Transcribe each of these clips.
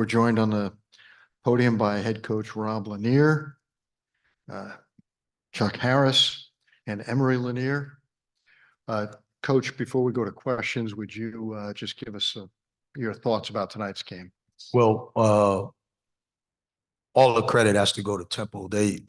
We're joined on the podium by head coach Rob Lanier, Chuck Harris, and Emory Lanier. Coach, before we go to questions, would you just give us your thoughts about tonight's game? Well, all the credit has to go to Temple. They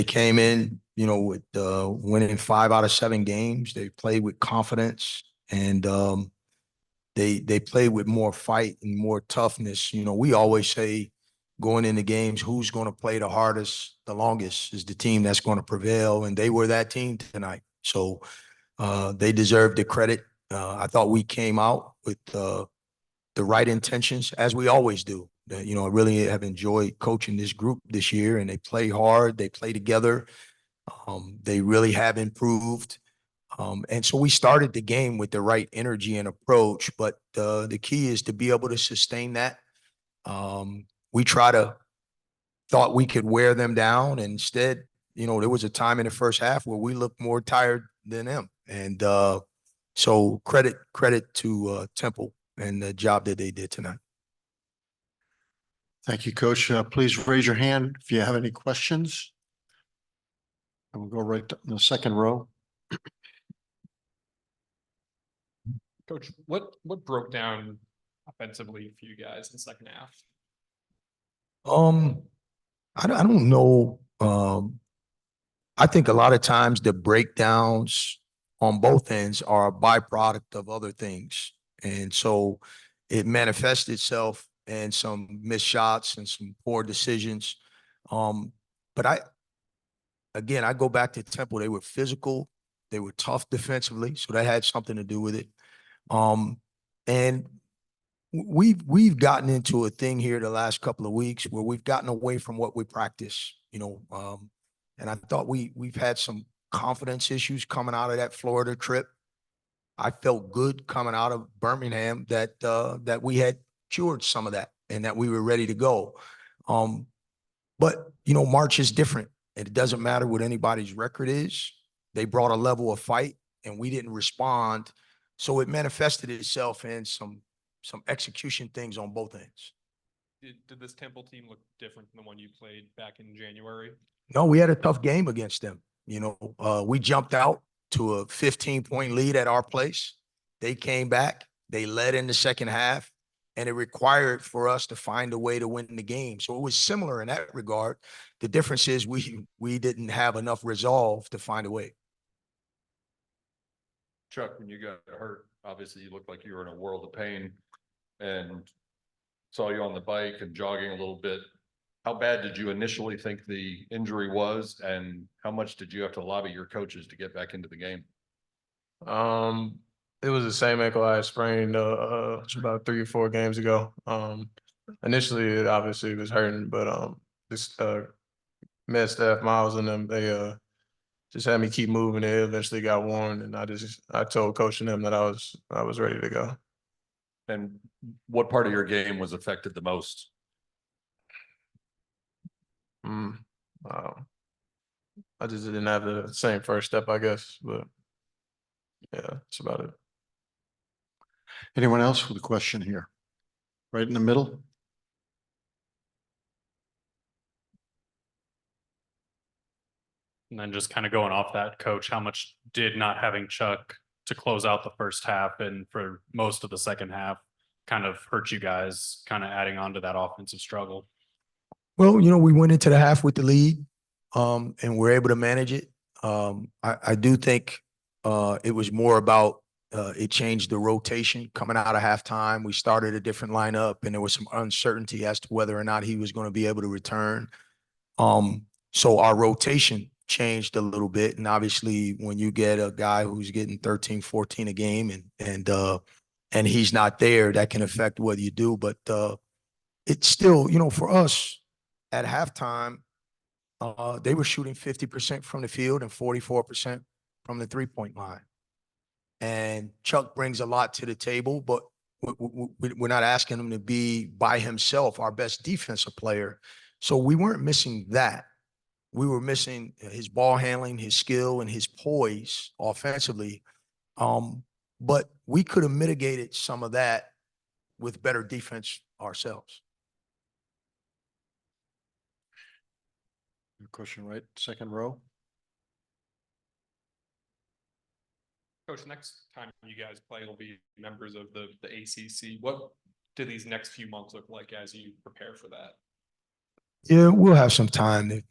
came in, with winning 5 out of 7 games. They played with confidence, and they played with more fight and more toughness. We always say going into games, who's going to play the hardest, the longest is the team that's going to prevail, and they were that team tonight. So they deserve the credit. I thought we came out with the right intentions, as we always do. I really have enjoyed coaching this group this year, and they play hard. They play together. They really have improved. And so we started the game with the right energy and approach, but the key is to be able to sustain that. We thought we could wear them down, and instead, there was a time in the first half where we looked more tired than them. And so credit to Temple and the job that they did tonight. Thank you, Coach. Please raise your hand if you have any questions. And we'll go right in the second row. Coach, what broke down offensively for you guys in the second half? I don't know. I think a lot of times the breakdowns on both ends are a byproduct of other things. And so it manifests itself in some missed shots and some poor decisions. But I go back to Temple. They were physical. They were tough defensively. So that had something to do with it. And we've gotten into a thing here the last couple of weeks where we've gotten away from what we practice, and I thought we've had some confidence issues coming out of that Florida trip. I felt good coming out of Birmingham that we had cured some of that and that we were ready to go. But March is different, and it doesn't matter what anybody's record is. They brought a level of fight, and we didn't respond. So it manifested itself in some execution things on both ends. Did this Temple team look different than the one you played back in January? No, we had a tough game against them. We jumped out to a 15-point lead at our place. They came back. They led in the second half, and it required for us to find a way to win the game. So it was similar in that regard. The difference is we didn't have enough resolve to find a way. Chuck, when you got hurt, obviously you looked like you were in a world of pain, and saw you on the bike and jogging a little bit. How bad did you initially think the injury was, and how much did you have to lobby your coaches to get back into the game? It was the same ankle I sprained about 3 or 4 games ago. Initially, it obviously was hurting, but this med staff, Miles and them, they just had me keep moving. It eventually got worn, and I told coach and them that I was ready to go. And what part of your game was affected the most? I just didn't have the same first step, I guess, but yeah, that's about it. Anyone else with a question here? Right in the middle. And then just kind of going off that, Coach, how much did not having Chuck to close out the first half and for most of the second half kind of hurt you guys, kind of adding on to that offensive struggle? Well, we went into the half with the lead, and we're able to manage it. I do think it was more about it changed the rotation coming out of halftime. We started a different lineup, and there was some uncertainty as to whether or not he was going to be able to return. So our rotation changed a little bit. And obviously when you get a guy who's getting 13, 14 a game and he's not there, that can affect what you do. But it's still, for us at halftime, they were shooting 50% from the field and 44% from the 3-point line. And Chuck brings a lot to the table, but we're not asking him to be by himself our best defensive player. So we weren't missing that. We were missing his ball handling, his skill, and his poise offensively. But we could have mitigated some of that with better defense ourselves. Question right, second row. Coach, next time you guys play will be members of the ACC. What do these next few months look like as you prepare for that? Yeah, we'll have some time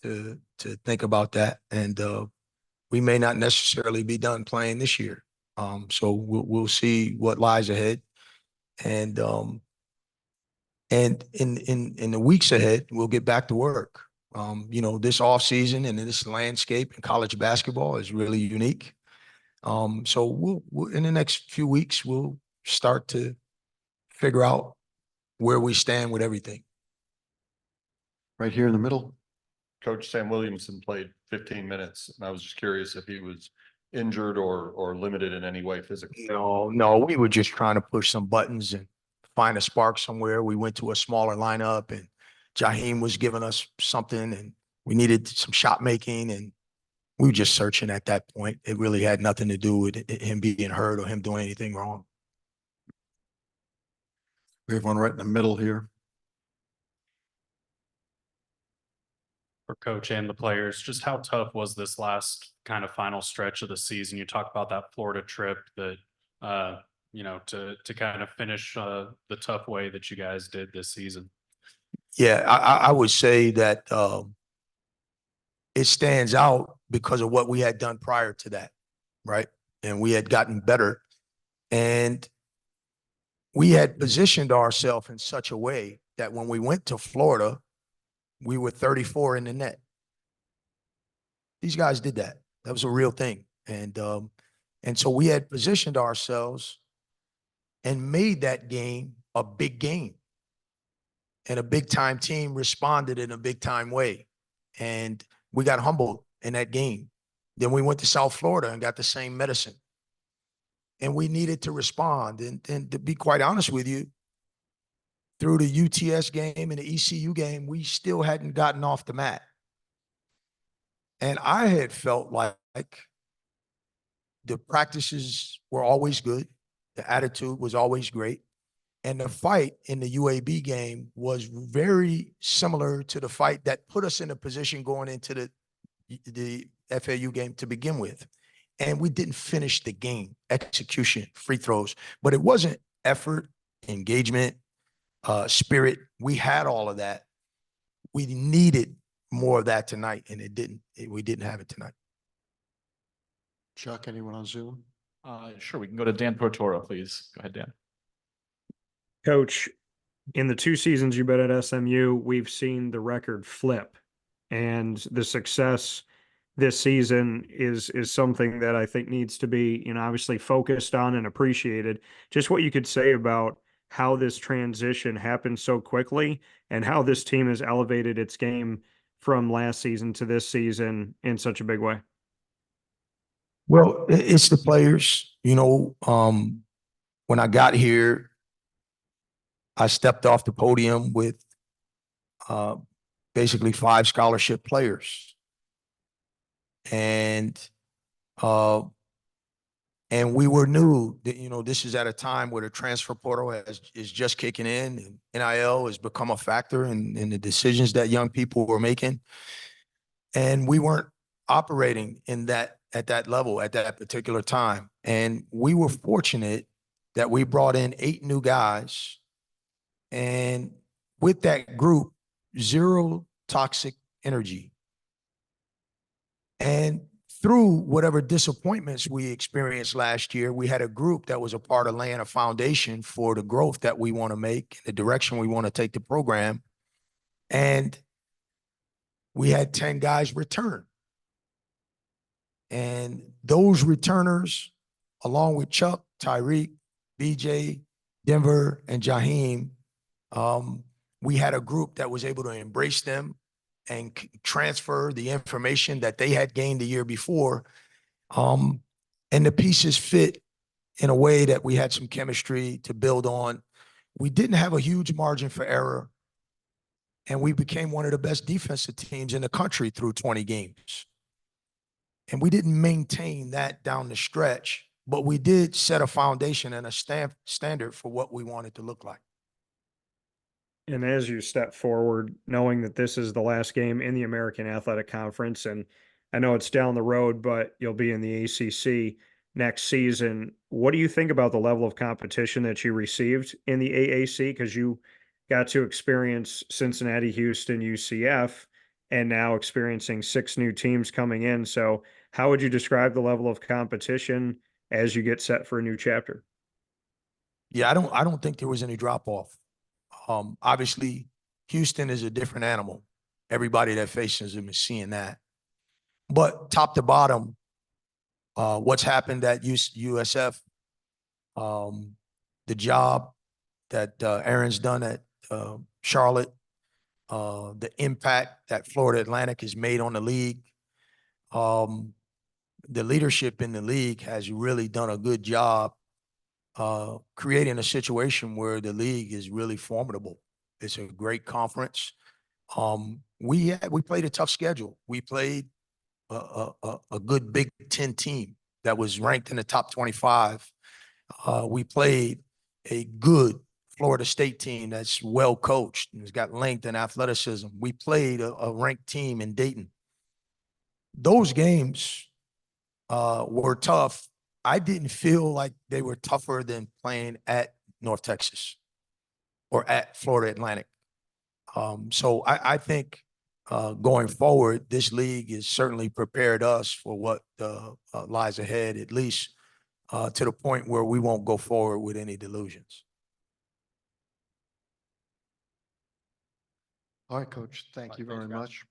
to think about that, and we may not necessarily be done playing this year. So we'll see what lies ahead, and in the weeks ahead, we'll get back to work. You know, this off season and this landscape in college basketball is really unique. So we'll in the next few weeks, we'll start to figure out where we stand with everything. Right here in the middle. Coach Sam Williamson played 15 minutes, and I was just curious if he was injured or limited in any way physically. No, we were just trying to push some buttons and find a spark somewhere. We went to a smaller lineup, and Jaheim was giving us something, and we needed some shot making, and we were just searching at that point. It really had nothing to do with him being hurt or him doing anything wrong. We have one right in the middle here. For coach and the players, just how tough was this last kind of final stretch of the season? You talk about that Florida trip that, you know, to kind of finish the tough way that you guys did this season. Yeah, I would say that it stands out because of what we had done prior to that, right? And we had gotten better, and we had positioned ourselves in such a way that when we went to Florida, we were 34 in the net. These guys did that. That was a real thing. And so we had positioned ourselves and made that game a big game. And a big time team responded in a big time way. And we got humbled in that game. Then we went to South Florida and got the same medicine. And we needed to respond. And to be quite honest with you, through the UTS game and the ECU game, we still hadn't gotten off the mat. And I had felt like the practices were always good. The attitude was always great. And the fight in the UAB game was very similar to the fight that put us in a position going into the FAU game to begin with. And we didn't finish the game, execution, free throws, but it wasn't effort, engagement, spirit. We had all of that. We needed more of that tonight, and we didn't have it tonight. Chuck, anyone on Zoom? Sure, we can go to Dan Portoro, please. Go ahead, Dan. Coach, in the 2 seasons you've been at SMU, we've seen the record flip, and the success this season is something that I think needs to be, you know, obviously focused on and appreciated. Just what you could say about how this transition happened so quickly and how this team has elevated its game from last season to this season in such a big way. Well, it's the players. You know, when I got here, I stepped off the podium with basically 5 scholarship players. And we were new that, you know, this is at a time where the transfer portal is just kicking in, and NIL has become a factor in the decisions that young people were making. And we weren't operating at that level at that particular time. And we were fortunate that we brought in 8 new guys. And with that group, 0 toxic energy. And through whatever disappointments we experienced last year, we had a group that was a part of laying a foundation for the growth that we want to make, the direction we want to take the program. And we had 10 guys return. And those returners, along with Chuck, Tyreek, BJ, Denver, and Jaheim, we had a group that was able to embrace them and transfer the information that they had gained the year before. And the pieces fit in a way that we had some chemistry to build on. We didn't have a huge margin for error. And we became one of the best defensive teams in the country through 20 games. And we didn't maintain that down the stretch but we did set a foundation and a standard for what we wanted to look like. And as you step forward, knowing that this is the last game in the American Athletic Conference, and I know it's down the road, but you'll be in the ACC next season. What do you think about the level of competition that you received in the AAC? Because you got to experience Cincinnati, Houston, UCF, and now experiencing 6 new teams coming in. So how would you describe the level of competition as you get set for a new chapter? Yeah, I don't think there was any drop off. Obviously, Houston is a different animal. Everybody that faces them is seeing that. But top to bottom, what's happened at USF, the job that Aaron's done at Charlotte, the impact that Florida Atlantic has made on the league, the leadership in the league has really done a good job creating a situation where the league is really formidable. It's a great conference. We played a tough schedule. We played a good Big Ten team that was ranked in the top 25. We played a good Florida State team that's well coached and has got length and athleticism. We played a ranked team in Dayton. Those games were tough. I didn't feel like they were tougher than playing at North Texas or at Florida Atlantic. So I think going forward, this league has certainly prepared us for what lies ahead, at least to the point where we won't go forward with any delusions. All right, Coach, thank you very much.